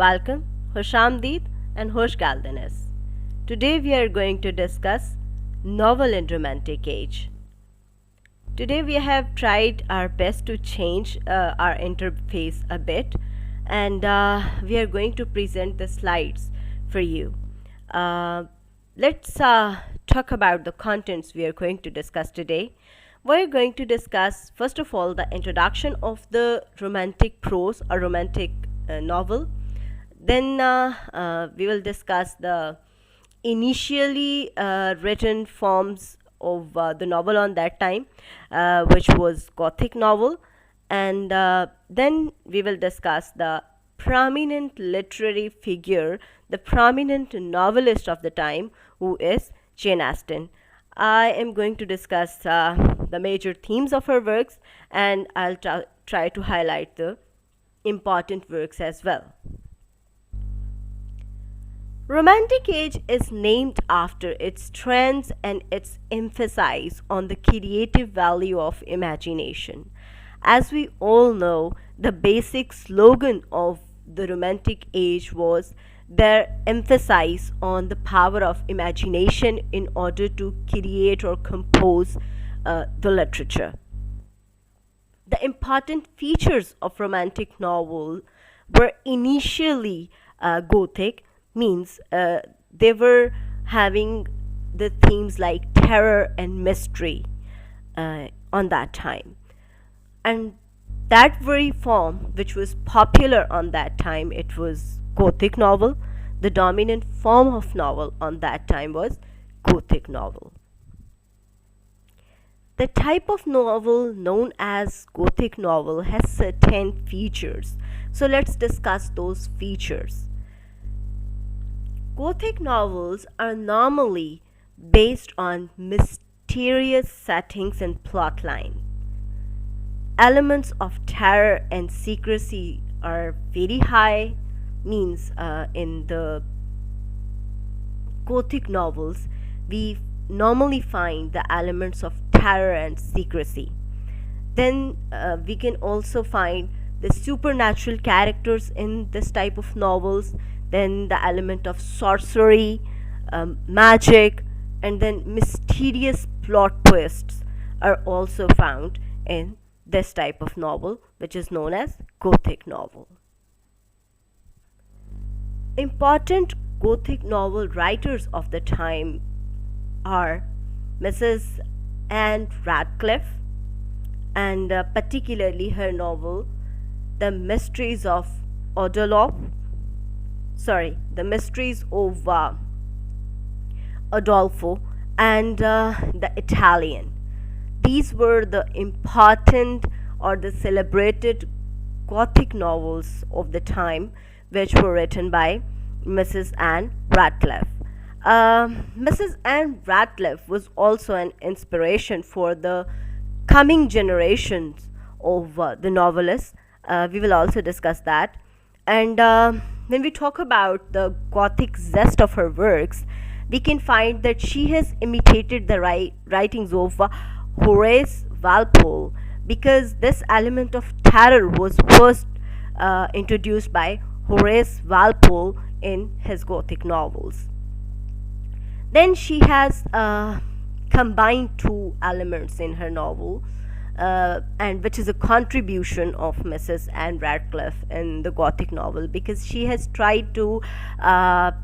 Welcome, Hoshamdeed and Hosh Galdanis. Today we are going to discuss novel in romantic age. Today we have tried our best to change our interface a bit, and we are going to present the slides for you. Uh, let's talk about the contents we are going to discuss today. We're going to discuss, first of all, the introduction of the romantic prose or romantic novel. Then we will discuss the initially written forms of the novel on that time, which was Gothic novel, and then we will discuss the prominent literary figure, the prominent novelist of the time, who is Jane Austen. I am going to discuss the major themes of her works, and I'll try to highlight the important works as well. Romantic age is named after its trends and its emphasis on the creative value of imagination. As we all know, the basic slogan of the Romantic age was their emphasis on the power of imagination in order to create or compose the literature. The important features of romantic novel were initially Gothic, means they were having the themes like terror and mystery on that time. And that very form, which was popular on that time, it was Gothic novel. The dominant form of novel on that time was Gothic novel. The type of novel known as Gothic novel has certain features. So let's discuss those features. Gothic novels are normally based on mysterious settings and plotline. Elements of terror and secrecy are very high, means in the Gothic novels, we normally find the elements of terror and secrecy. Then we can also find the supernatural characters in this type of novels, then the element of sorcery, magic, and then mysterious plot twists are also found in this type of novel, which is known as Gothic novel. Important Gothic novel writers of the time are Mrs. Anne Radcliffe, and particularly her novel, The Mysteries of The Mysteries of Adolfo, and The Italian. These were the important or the celebrated Gothic novels of the time, which were written by Mrs. Anne Radcliffe. Mrs. Anne Radcliffe was also an inspiration for the coming generations of the novelists. We will also discuss that. And when we talk about the Gothic zest of her works, we can find that she has imitated the writings of Horace Walpole, because this element of terror was first introduced by Horace Walpole in his Gothic novels. Then she has combined two elements in her novel, and which is a contribution of Mrs. Anne Radcliffe in the Gothic novel, because she has tried to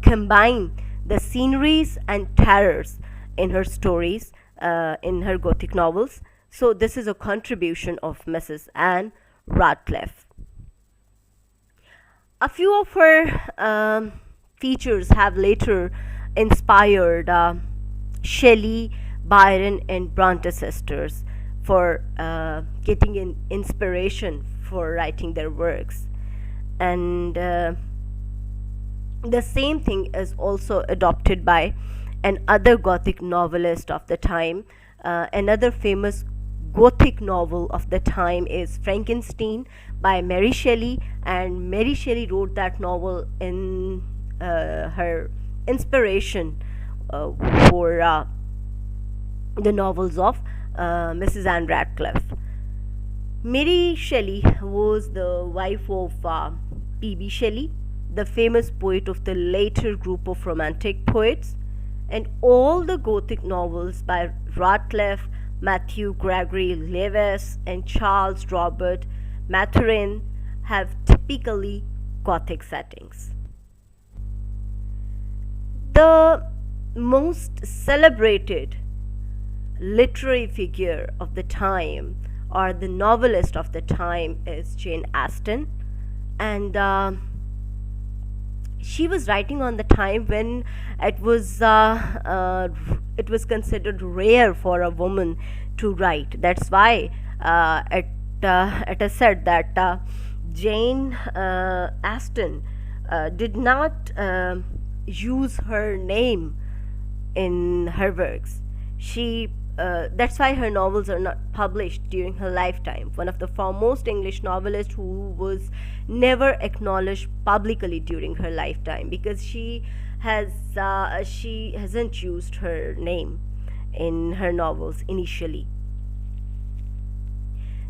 combine the sceneries and terrors in her stories, in her Gothic novels. So this is a contribution of Mrs. Anne Radcliffe. A few of her features have later inspired Shelley, Byron, and Bronte sisters for getting an inspiration for writing their works. And the same thing is also adopted by another Gothic novelist of the time. Another famous Gothic novel of the time is Frankenstein by Mary Shelley, and Mary Shelley wrote that novel in her inspiration for the novels of Mrs. Anne Radcliffe. Mary Shelley was the wife of P.B. Shelley, the famous poet of the later group of Romantic poets, and all the Gothic novels by Radcliffe, Matthew Gregory Lewis, and Charles Robert Maturin have typically Gothic settings. The most celebrated literary figure of the time, or the novelist of the time, is Jane Austen, and she was writing on the time when it was uh, uh, it was considered rare for a woman to write. That's why it is said that Jane Austen did not use her name in her works. She That's why her novels are not published during her lifetime. One of the foremost English novelists who was never acknowledged publicly during her lifetime, because she hasn't used her name in her novels initially.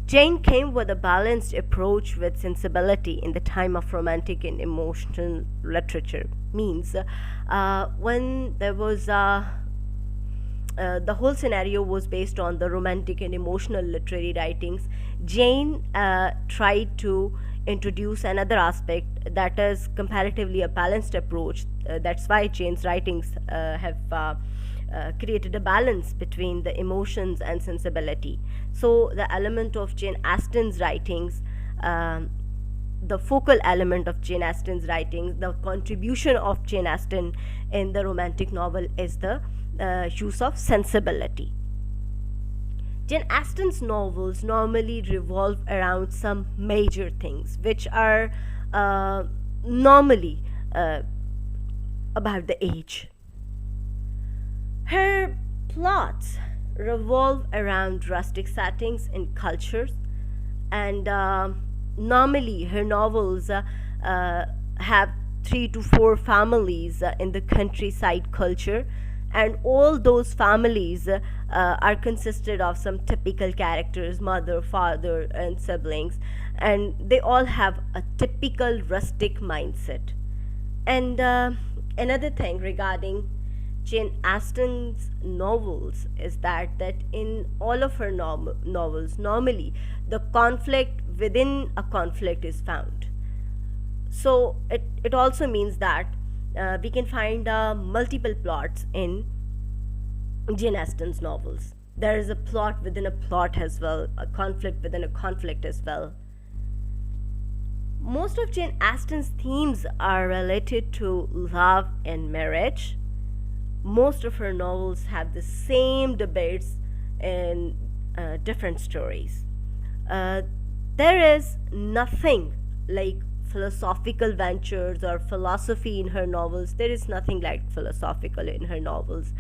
Jane came with a balanced approach with sensibility in the time of romantic and emotional literature. Means when there was the whole scenario was based on the romantic and emotional literary writings, Jane tried to introduce another aspect that is comparatively a balanced approach. That's why Jane's writings have created a balance between the emotions and sensibility. So, the element of Jane Austen's writings, the focal element of Jane Austen's writings, the contribution of Jane Austen in the romantic novel is the use of sensibility. Jane Austen's novels normally revolve around some major things, which are normally about the age. Her plots revolve around rustic settings and cultures, and normally her novels have three to four families in the countryside culture, and all those families are consisted of some typical characters: mother, father, and siblings, and they all have a typical rustic mindset. And another thing regarding Jane Austen's novels is that in all of her novels, normally the conflict within a conflict is found. So it also means that we can find multiple plots in Jane Austen's novels. There is a plot within a plot as well, a conflict within a conflict as well. Most of Jane Austen's themes are related to love and marriage. Most of her novels have the same debates in different stories. Uh, there is nothing like philosophical ventures or philosophy in her novels. There is nothing like philosophical in her novels,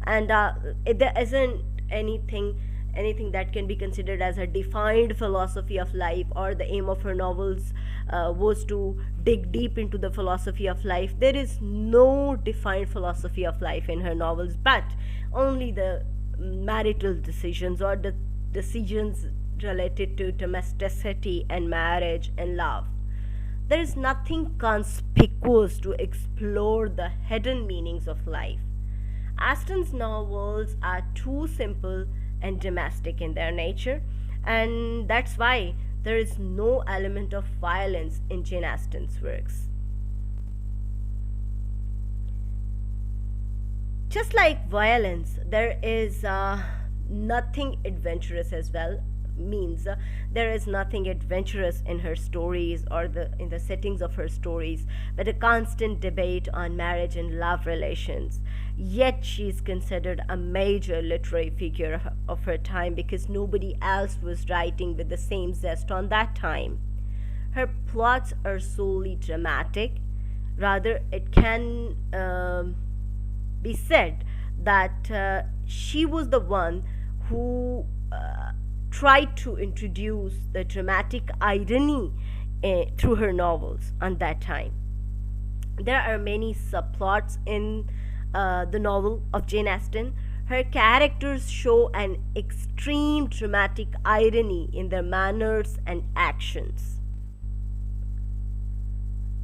and there isn't anything that can be considered as a defined philosophy of life, or the aim of her novels was to dig deep into the philosophy of life. There is no defined philosophy of life in her novels, but only the marital decisions, or the decisions related to domesticity and marriage and love. There is nothing conspicuous to explore the hidden meanings of life. Austen's novels are too simple and domestic in their nature, and that's why there is no element of violence in Jane Austen's works. Just like violence, there is nothing adventurous as well. Means there is nothing adventurous in her stories, or in the settings of her stories, but a constant debate on marriage and love relations. Yet she is considered a major literary figure of her time, because nobody else was writing with the same zest on that time. Her plots are solely dramatic. Rather, it can be said that she was the one who tried to introduce the dramatic irony through her novels on that time. There are many subplots in the novel of Jane Austen. Her characters show an extreme dramatic irony in their manners and actions.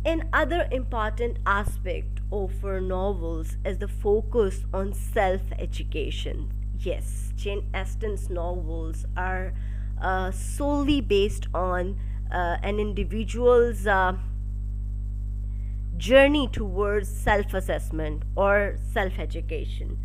Another important aspect of her novels is the focus on self education. Yes, Jane Austen's novels are solely based on an individual's journey towards self assessment or self education.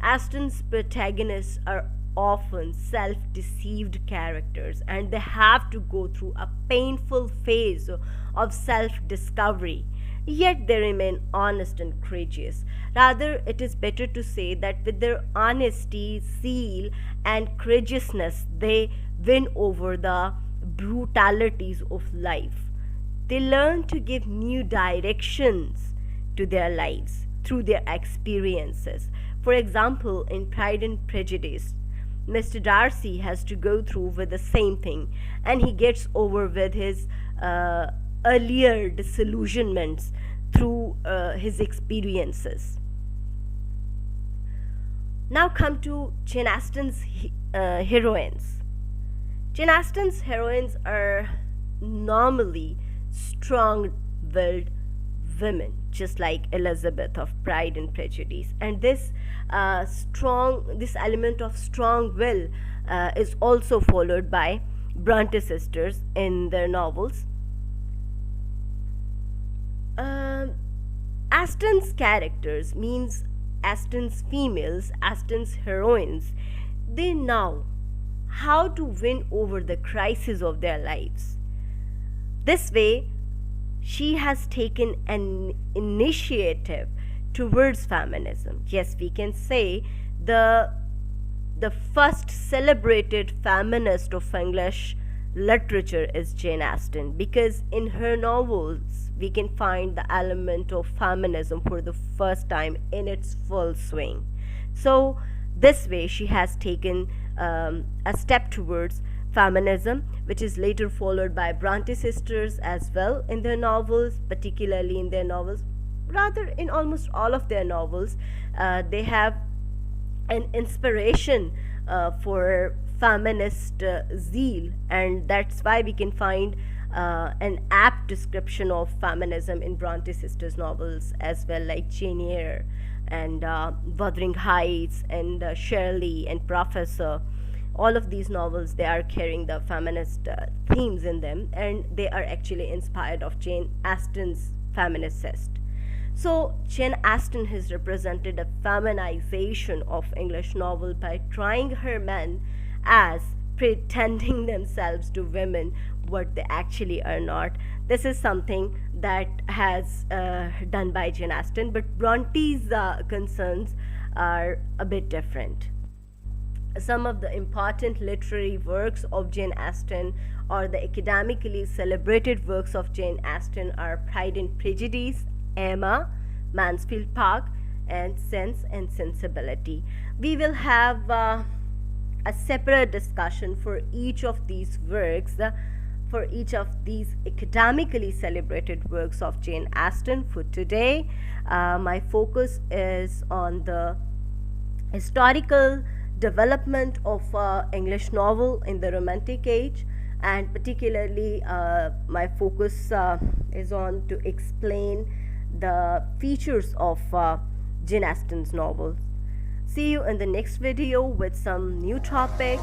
Austen's protagonists are often self deceived characters and they have to go through a painful phase of self discovery. Yet they remain honest and courageous. Rather, it is better to say that with their honesty, zeal, and courageousness, they win over the brutalities of life. They learn to give new directions to their lives through their experiences. For example, in Pride and Prejudice, Mr. Darcy has to go through with the same thing and he gets over with his earlier disillusionments through his experiences. Now come to Jane Austen's heroines. Jane Austen's heroines are normally strong willed women, just like Elizabeth of Pride and Prejudice. And this element of strong will is also followed by Bronte sisters in their novels. Austen's characters means Austen's females, Austen's heroines, they know how to win over the crisis of their lives. This way, she has taken an initiative towards feminism. Yes, we can say the first celebrated feminist of English literature is Jane Austen, because in her novels we can find the element of feminism for the first time in its full swing. So this way she has taken a step towards feminism, which is later followed by Bronte sisters as well in their novels, particularly in their novels, rather in almost all of their novels. They have an inspiration for feminist zeal, and that's why we can find an apt description of feminism in Bronte sisters novels as well, like Jane Eyre and Wuthering Heights and Shirley and Professor. All of these novels, they are carrying the feminist themes in them, and they are actually inspired of Jane Austen's feminist zest. So Jane Austen has represented a feminization of English novel by trying her men as pretending themselves to women what they actually are not. This is something that has done by Jane Austen, but Bronte's concerns are a bit different. Some of the important literary works of Jane Austen, or the academically celebrated works of Jane Austen, are Pride and Prejudice, Emma, Mansfield Park, and Sense and Sensibility. We will have a separate discussion for each of these works, for each of these academically celebrated works of Jane Austen. For today, my focus is on the historical development of English novel in the Romantic age, and particularly my focus is on to explain the features of Jane Austen's novels. See you in the next video with some new topic.